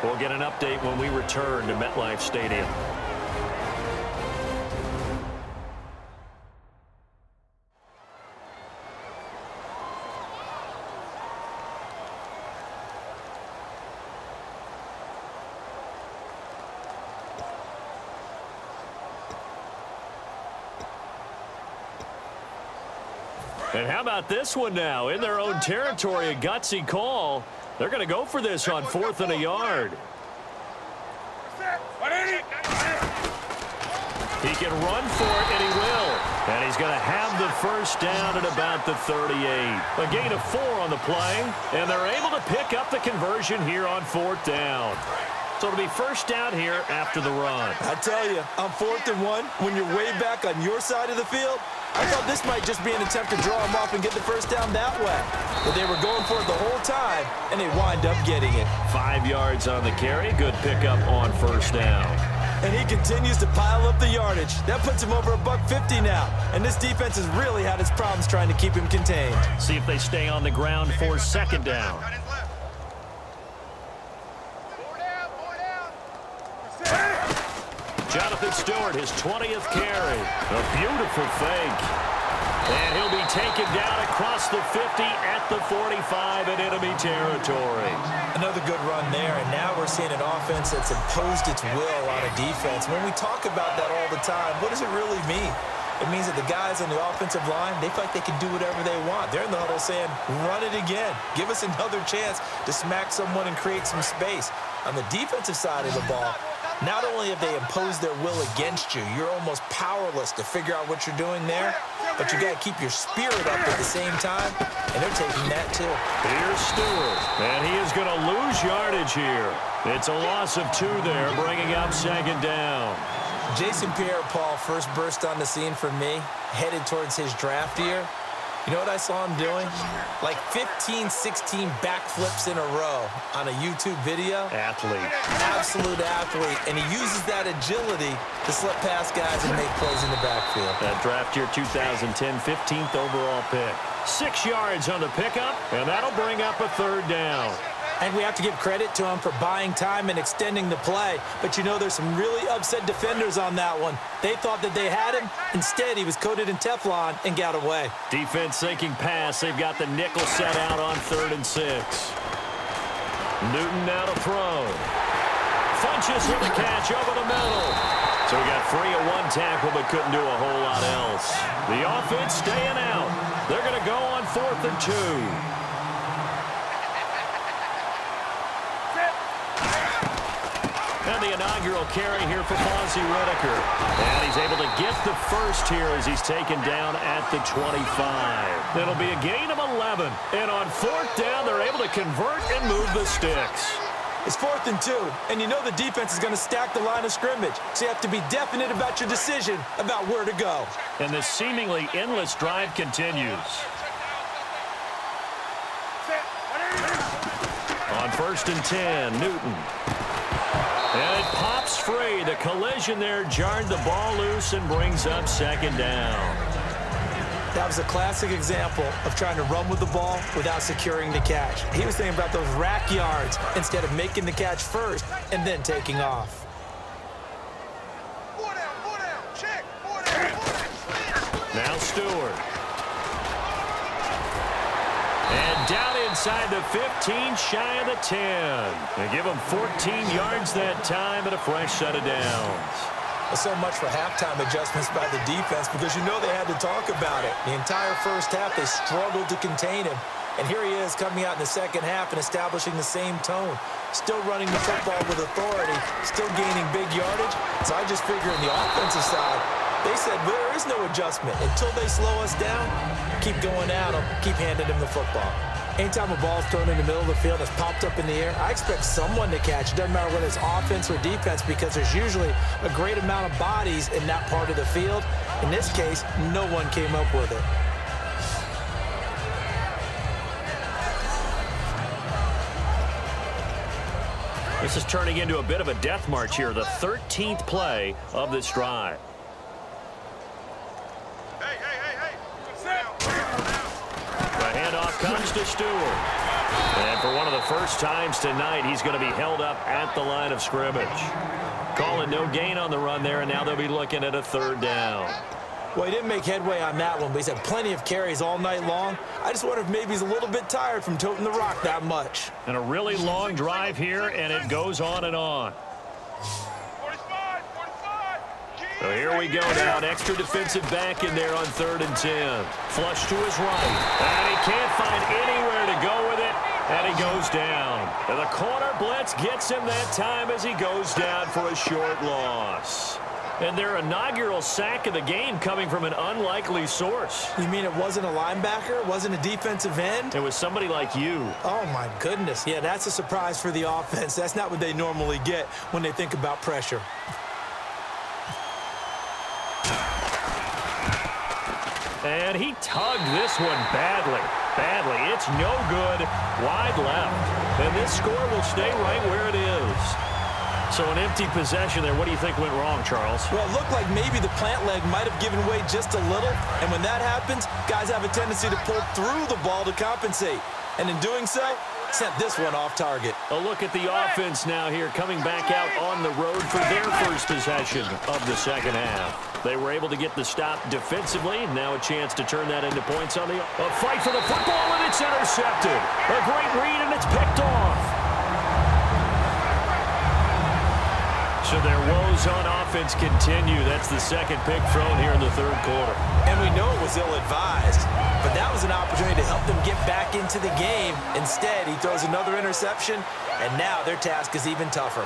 We'll get an update when we return to MetLife Stadium. And how about this one now? In their own territory, a gutsy call. They're going to go for this on 4th and a yard. He can run for it, and he will. And he's going to have the first down at about the 38. A gain of 4 on the play, and they're able to pick up the conversion here on 4th down. So it'll be first down here after the run. I tell you, on 4th and 1, when you're way back on your side of the field, I thought this might just be an attempt to draw him off and get the first down that way. But they were going for it the whole time, and they wind up getting it. 5 yards on the carry. Good pickup on first down. And he continues to pile up the yardage. That puts him over $150 now. And this defense has really had its problems trying to keep him contained. See if they stay on the ground for 2nd down. Jonathan Stewart, his 20th carry. A beautiful fake. And he'll be taken down across the 50 at the 45 in enemy territory. Another good run there, and now we're seeing an offense that's imposed its will on a defense. When we talk about that all the time, what does it really mean? it means that the guys on the offensive line, they feel like they can do whatever they want. They're in the huddle saying, run it again. Give us another chance to smack someone and create some space. On the defensive side of the ball, not only have they imposed their will against you, you're almost powerless to figure out what you're doing there, but you got to keep your spirit up at the same time, and they're taking that too. Here's Stewart, and he is going to lose yardage here. It's a loss of 2 there, bringing up 2nd down. Jason Pierre-Paul first burst on the scene for me, headed towards his draft year. You know what I saw him doing? Like 15, 16 backflips in a row on a YouTube video. Athlete. Absolute athlete. And he uses that agility to slip past guys and make plays in the backfield. That draft year 2010, 15th overall pick. 6 yards on the pickup, and that'll bring up a 3rd down. And we have to give credit to him for buying time and extending the play. But you know, there's some really upset defenders on that one. They thought that they had him. Instead, he was coated in Teflon and got away. Defense thinking pass. They've got the nickel set out on 3rd and 6. Newton now to throw. Funches with the catch over the middle. So we got 3 at 1 tackle, but couldn't do a whole lot else. The offense staying out. They're going to go on 4th and 2. And the inaugural carry here for Fonzie Whitaker. And he's able to get the first here as he's taken down at the 25. It'll be a gain of 11. And on 4th down, they're able to convert and move the sticks. It's 4th and 2, and you know the defense is going to stack the line of scrimmage. So you have to be definite about your decision about where to go. And this seemingly endless drive continues. On 1st and 10, Newton. And it pops free. The collision there jarred the ball loose and brings up 2nd down. That was a classic example of trying to run with the ball without securing the catch. He was thinking about those rack yards instead of making the catch first and then taking off. Now Stewart. And down inside the 15, shy of the 10. They give him 14 yards that time and a fresh set of downs. So much for halftime adjustments by the defense, because you know they had to talk about it. The entire first half, they struggled to contain him. And here he is coming out in the second half and establishing the same tone. Still running the football with authority, still gaining big yardage. So I just figure on the offensive side, they said, well, there is no adjustment. Until they slow us down, keep going at them, keep handing them the football. Anytime a ball's thrown in the middle of the field that's popped up in the air, I expect someone to catch. It doesn't matter whether it's offense or defense, because there's usually a great amount of bodies in that part of the field. In this case, no one came up with it. This is turning into a bit of a death march here, the 13th play of this drive. The handoff comes to Stewart. And for one of the first times tonight, he's going to be held up at the line of scrimmage. Calling no gain on the run there, and now they'll be looking at a 3rd down. Well, he didn't make headway on that one, but he's had plenty of carries all night long. I just wonder if maybe he's a little bit tired from toting the rock that much. And a really long drive here, and it goes on and on. So here we go now, an extra defensive back in there on 3rd and 10. Flush to his right, and he can't find anywhere to go with it, and he goes down. And the corner blitz gets him that time as he goes down for a short loss. And their inaugural sack of the game coming from an unlikely source. You mean it wasn't a linebacker? It wasn't a defensive end? It was somebody like you. Oh, my goodness. Yeah, that's a surprise for the offense. That's not what they normally get when they think about pressure. And he tugged this one badly. It's no good. Wide left. And this score will stay right where it is. So an empty possession there. What do you think went wrong, Charles? Well, it looked like maybe the plant leg might have given way just a little. And when that happens, guys have a tendency to pull through the ball to compensate. And in doing so, sent this one off target. A look at the offense now here, coming back out on the road for their first possession of the second half. They were able to get the stop defensively. Now a chance to turn that into points on the... A fight for the football, and it's intercepted. A great read, and it's picked off. So their woes on offense continue. That's the second pick thrown here in the third quarter. And we know it was ill-advised, but that was an opportunity to help them get back into the game. Instead, he throws another interception, and now their task is even tougher.